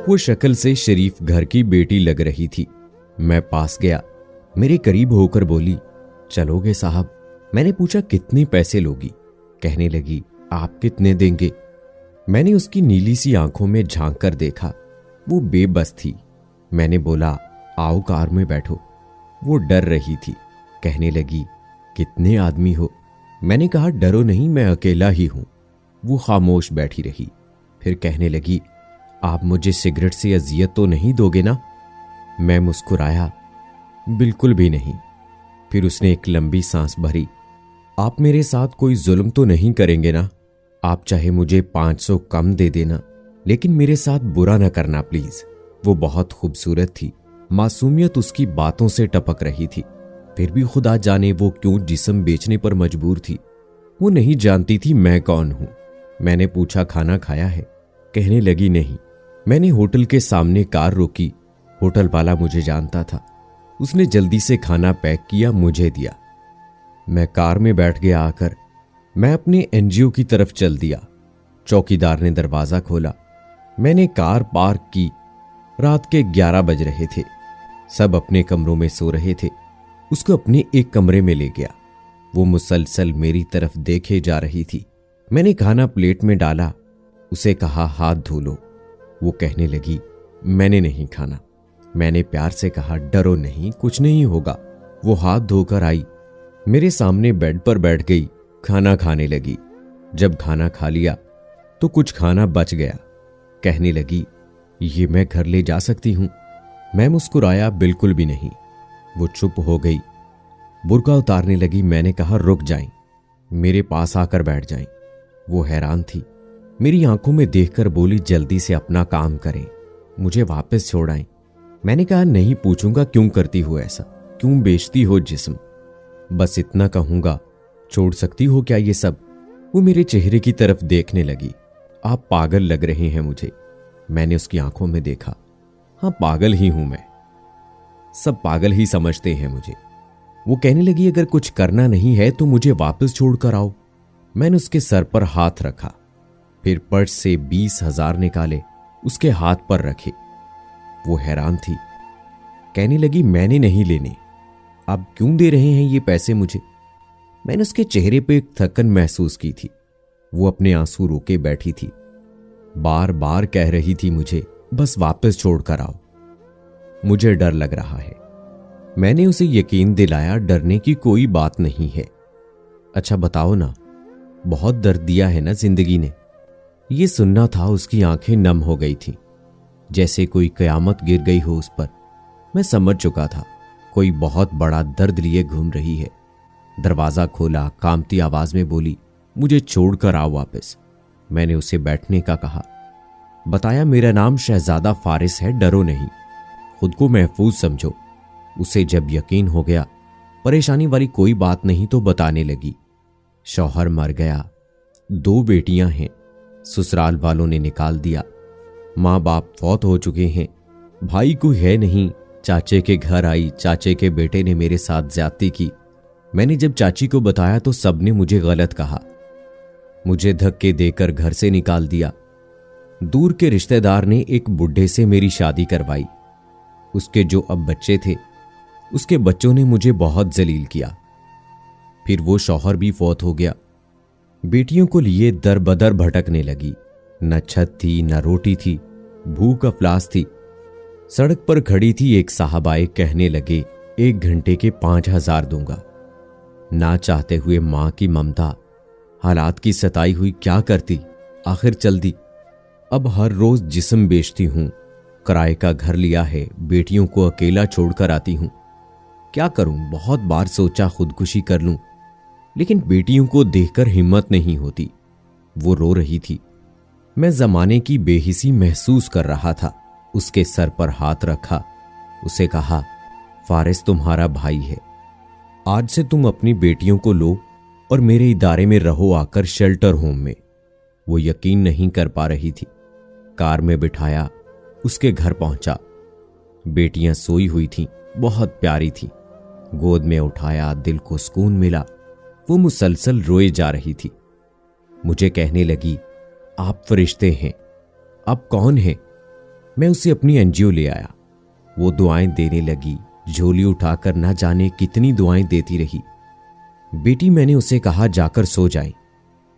वो शक्ल से शरीफ घर की बेटी लग रही थी। मैं पास गया, मेरे करीब होकर बोली, चलोगे साहब? मैंने पूछा, कितने पैसे लोगी? कहने लगी, आप कितने देंगे? मैंने उसकी नीली सी आंखों में झांक कर देखा, वो बेबस थी। मैंने बोला, आओ कार में बैठो। वो डर रही थी। कहने लगी, कितने आदमी हो? मैंने कहा, डरो नहीं, मैं अकेला ही हूं। वो खामोश बैठी रही। फिर कहने लगी, आप मुझे सिगरेट से अजियत तो नहीं दोगे ना? मैं मुस्कुराया, बिल्कुल भी नहीं। फिर उसने एक लंबी सांस भरी। आप मेरे साथ कोई जुल्म तो नहीं करेंगे ना? आप चाहे मुझे 500 कम दे देना, लेकिन मेरे साथ बुरा ना करना प्लीज। वो बहुत खूबसूरत थी, मासूमियत उसकी बातों से टपक रही थी। फिर भी खुदा जाने वो क्यों जिस्म बेचने पर मजबूर थी। वो नहीं जानती थी मैं कौन हूं। मैंने पूछा, खाना खाया है? कहने लगी, नहीं। मैंने होटल के सामने कार रोकी। होटल वाला मुझे जानता था। उसने जल्दी से खाना पैक किया, मुझे दिया। मैं कार में बैठ गया। आकर मैं अपने एनजीओ की तरफ चल दिया। चौकीदार ने दरवाजा खोला। मैंने कार पार्क की। रात के 11 बज रहे थे। सब अपने कमरों में सो रहे थे। उसको अपने एक कमरे में ले गया। वो मुसलसल मेरी तरफ देखे जा रही थी। मैंने खाना प्लेट में डाला। उसे कहा, हाथ धो लो। वो कहने लगी, मैंने नहीं खाना। मैंने प्यार से कहा, डरो नहीं, कुछ नहीं होगा। वो हाथ धोकर आई, मेरे सामने बेड पर बैठ गई, खाना खाने लगी। जब खाना खा लिया तो कुछ खाना बच गया। कहने लगी, ये मैं घर ले जा सकती हूं? मैं मुस्कुराया, बिल्कुल भी नहीं। वो चुप हो गई, बुर्का उतारने लगी। मैंने कहा, रुक जाएं, मेरे पास आकर बैठ जाएं। वो हैरान थी। मेरी आंखों में देखकर बोली, जल्दी से अपना काम करें, मुझे वापस छोड़ आएं। मैंने कहा, नहीं पूछूंगा क्यों करती हो ऐसा, क्यों बेचती हो जिस्म। बस इतना कहूंगा, छोड़ सकती हो क्या ये सब? वो मेरे चेहरे की तरफ देखने लगी। आप पागल लग रहे हैं मुझे। मैंने उसकी आंखों में देखा। हाँ, पागल ही हूं मैं, सब पागल ही समझते हैं मुझे। वो कहने लगी, अगर कुछ करना नहीं है तो मुझे वापस छोड़कर आओ। मैंने उसके सर पर हाथ रखा, फिर पर्स से 20,000 निकाले, उसके हाथ पर रखे। वो हैरान थी। कहने लगी, मैंने नहीं लेने, आप क्यों दे रहे हैं ये पैसे मुझे? मैंने उसके चेहरे पे एक थकन महसूस की थी। वो अपने आंसू रोके बैठी थी, बार बार कह रही थी मुझे, बस वापस छोड़कर आओ। मुझे डर लग रहा है। मैंने उसे यकीन दिलाया, डरने की कोई बात नहीं है। अच्छा बताओ ना, बहुत दर्द दिया है ना जिंदगी ने? ये सुनना था। उसकी आंखें नम हो गई थीं, जैसे कोई कयामत गिर गई हो उस पर। मैं समझ चुका था, कोई बहुत बड़ा दर्द लिए घूम रही है। दरवाजा खोला, कांपती आवाज में बोली, मुझे छोड़कर आओ वापस। मैंने उसे बैठने का कहा, बताया, मेरा नाम शहजादा फारिस है, डरो नहीं, खुद को महफूज समझो। उसे जब यकीन हो गया परेशानी वाली कोई बात नहीं तो बताने लगी, शौहर मर गया, 2 बेटियां हैं, ससुराल वालों ने निकाल दिया, माँ बाप फौत हो चुके हैं, भाई कोई है नहीं। चाचे के घर आई, चाचे के बेटे ने मेरे साथ ज्यादती की। मैंने जब चाची को बताया तो सबने मुझे गलत कहा, मुझे धक्के देकर घर से निकाल दिया। दूर के रिश्तेदार ने एक बुढ़े से मेरी शादी करवाई। उसके जो अब बच्चे थे, उसके बच्चों ने मुझे बहुत जलील किया। फिर वो शौहर भी फौत हो गया। बेटियों को लिए दर बदर भटकने लगी। न छत थी, न रोटी थी, भूख अफलास थी। सड़क पर खड़ी थी, एक साहब आए, कहने लगे, 1 घंटे के 5,000 दूंगा। ना चाहते हुए मां की ममता, हालात की सताई हुई क्या करती, आखिर चल दी। अब हर रोज जिस्म बेचती हूं, किराए का घर लिया है, बेटियों को अकेला छोड़कर आती हूं। क्या करूं? बहुत बार सोचा खुदकुशी कर लूं, लेकिन बेटियों को देखकर हिम्मत नहीं होती। वो रो रही थी। मैं जमाने की बेहिसी महसूस कर रहा था। उसके सर पर हाथ रखा, उसे कहा, फारिस तुम्हारा भाई है, आज से तुम अपनी बेटियों को लो और मेरे इदारे में रहो आकर, शेल्टर होम में। वो यकीन नहीं कर पा रही थी। कार में बिठाया, उसके घर पहुंचा। बेटियां सोई हुई थीं, बहुत प्यारी थीं। गोद में उठाया, दिल को सुकून मिला। वो मुसलसल रोए जा रही थी। मुझे कहने लगी, आप फरिश्ते हैं। आप कौन हैं? मैं उसे अपनी एनजीओ ले आया। वो दुआएं देने लगी, झोली उठाकर ना जाने कितनी दुआएं देती रही। बेटी, मैंने उसे कहा जाकर सो जाए।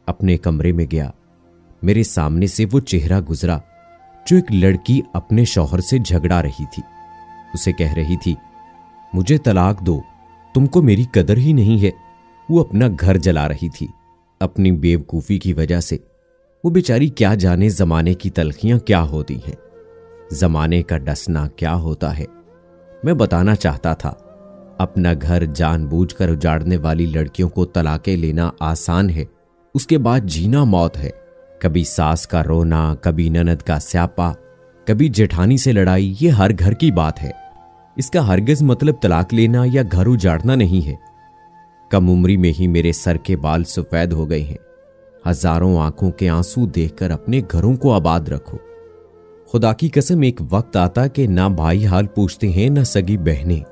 अपने कमरे में गया। मेरे सामने से वो चेहरा गुजरा जो एक लड़की अपने शौहर से झगड़ा रही थी। उसे कह रही थी, मुझे तलाक दो, तुमको मेरी कदर ही नहीं है। वो अपना घर जला रही थी अपनी बेवकूफ़ी की वजह से। वो बेचारी क्या जाने जमाने की तलखियां क्या होती हैं, जमाने का डसना क्या होता है। मैं बताना चाहता था, अपना घर जानबूझकर उजाड़ने वाली लड़कियों को तलाके लेना आसान है, उसके बाद जीना मौत है। कभी सास का रोना, कभी ननद का स्यापा, कभी जेठानी से लड़ाई, ये हर घर की बात है। इसका हरगिज मतलब तलाक लेना या घर उजाड़ना नहीं है। कम उम्री में ही मेरे सर के बाल सफेद हो गए हैं। हजारों आंखों के आंसू देखकर अपने घरों को आबाद रखो। खुदा की कसम, एक वक्त आता कि ना भाई हाल पूछते हैं, ना सगी बहनें।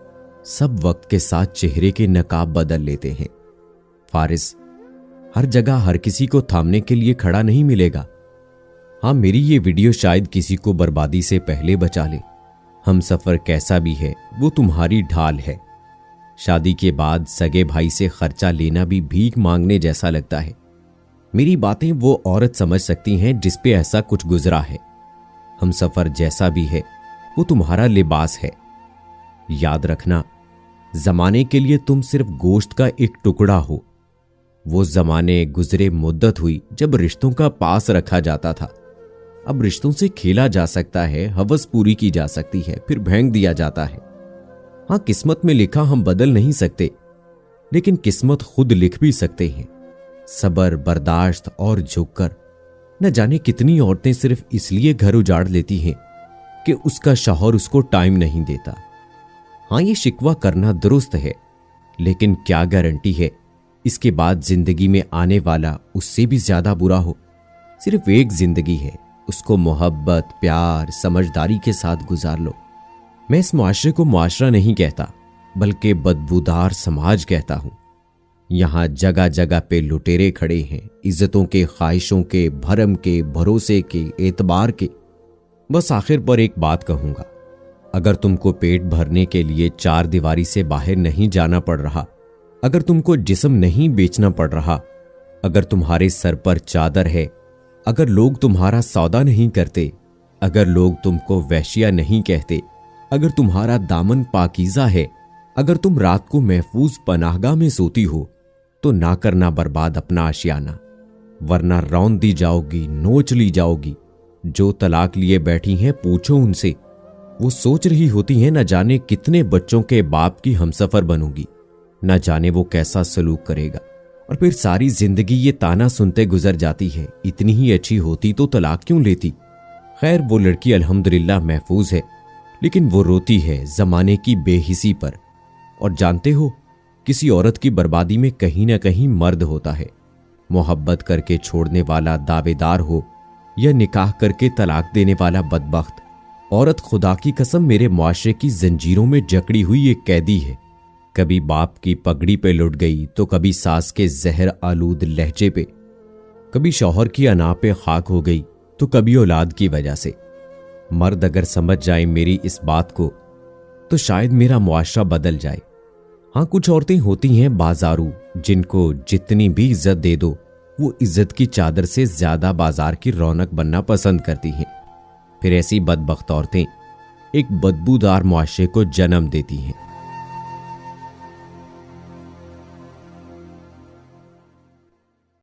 सब वक्त के साथ चेहरे के नकाब बदल लेते हैं। फारिस, हर जगह हर किसी को थामने के लिए खड़ा नहीं मिलेगा। हाँ, मेरी ये वीडियो शायद किसी को बर्बादी से पहले बचा ले। हम सफर कैसा भी है, वो तुम्हारी ढाल है। शादी के बाद सगे भाई से खर्चा लेना भी भीख मांगने जैसा लगता है। मेरी बातें वो औरत समझ सकती हैं जिस पे ऐसा कुछ गुजरा है। हम सफर जैसा भी है, वो तुम्हारा लिबास है। याद रखना, जमाने के लिए तुम सिर्फ गोश्त का एक टुकड़ा हो। वो जमाने गुजरे मुद्दत हुई जब रिश्तों का पास रखा जाता था। अब रिश्तों से खेला जा सकता है, हवस पूरी की जा सकती है, फिर भेंक दिया जाता है। हाँ, किस्मत में लिखा हम बदल नहीं सकते, लेकिन किस्मत खुद लिख भी सकते हैं। सब्र, बर्दाश्त और झुककर। न जाने कितनी औरतें सिर्फ इसलिए घर उजाड़ लेती हैं कि उसका शौहर उसको टाइम नहीं देता। हाँ, ये शिकवा करना दुरुस्त है, लेकिन क्या गारंटी है इसके बाद जिंदगी में आने वाला उससे भी ज्यादा बुरा हो। सिर्फ एक जिंदगी है, उसको मोहब्बत, प्यार, समझदारी के साथ गुजार लो। मैं इस मुआशरे को मुआशरा नहीं कहता, बल्कि बदबूदार समाज कहता हूं। यहां जगह जगह पे लुटेरे खड़े हैं, इज्जतों के, ख्वाहिशों के, भरम के, भरोसे के, एतबार के। बस आखिर पर एक बात कहूंगा, अगर तुमको पेट भरने के लिए चार दीवारी से बाहर नहीं जाना पड़ रहा, अगर तुमको जिस्म नहीं बेचना पड़ रहा, अगर तुम्हारे सर पर चादर है, अगर लोग तुम्हारा सौदा नहीं करते, अगर लोग तुमको वैश्या नहीं कहते, अगर तुम्हारा दामन पाकीज़ा है, अगर तुम रात को महफूज पनाहगाह में सोती हो, तो ना करना बर्बाद अपना आशियाना, वरना रौंद दी जाओगी, नोच ली जाओगी। जो तलाक लिए बैठी हैं, पूछो उनसे। वो सोच रही होती हैं, न जाने कितने बच्चों के बाप की हमसफर बनूंगी, न जाने वो कैसा सलूक करेगा। और फिर सारी जिंदगी ये ताना सुनते गुजर जाती है, इतनी ही अच्छी होती तो तलाक क्यों लेती। खैर, वो लड़की अल्हम्दुलिल्लाह महफूज है, लेकिन वो रोती है जमाने की बेहिसी पर। और जानते हो, किसी औरत की बर्बादी में कहीं ना कहीं मर्द होता है। मोहब्बत करके छोड़ने वाला दावेदार हो या निकाह करके तलाक देने वाला बदबख्त, औरत खुदा की कसम मेरे मुआशरे की जंजीरों में जकड़ी हुई एक कैदी है। कभी बाप की पगड़ी पे लुट गई, तो कभी सास के जहर आलूद लहजे पे, कभी शौहर की अना पे खाक हो गई, तो कभी औलाद की वजह से। मर्द अगर समझ जाए मेरी इस बात को, तो शायद मेरा मुआशरा बदल जाए। हाँ, कुछ औरतें होती हैं बाजारू, जिनको जितनी भी इज्जत दे दो, वो इज्जत की चादर से ज्यादा बाजार की रौनक बनना पसंद करती हैं। फिर ऐसी बदबख्त औरतें एक बदबूदार मुआशरे को जन्म देती हैं।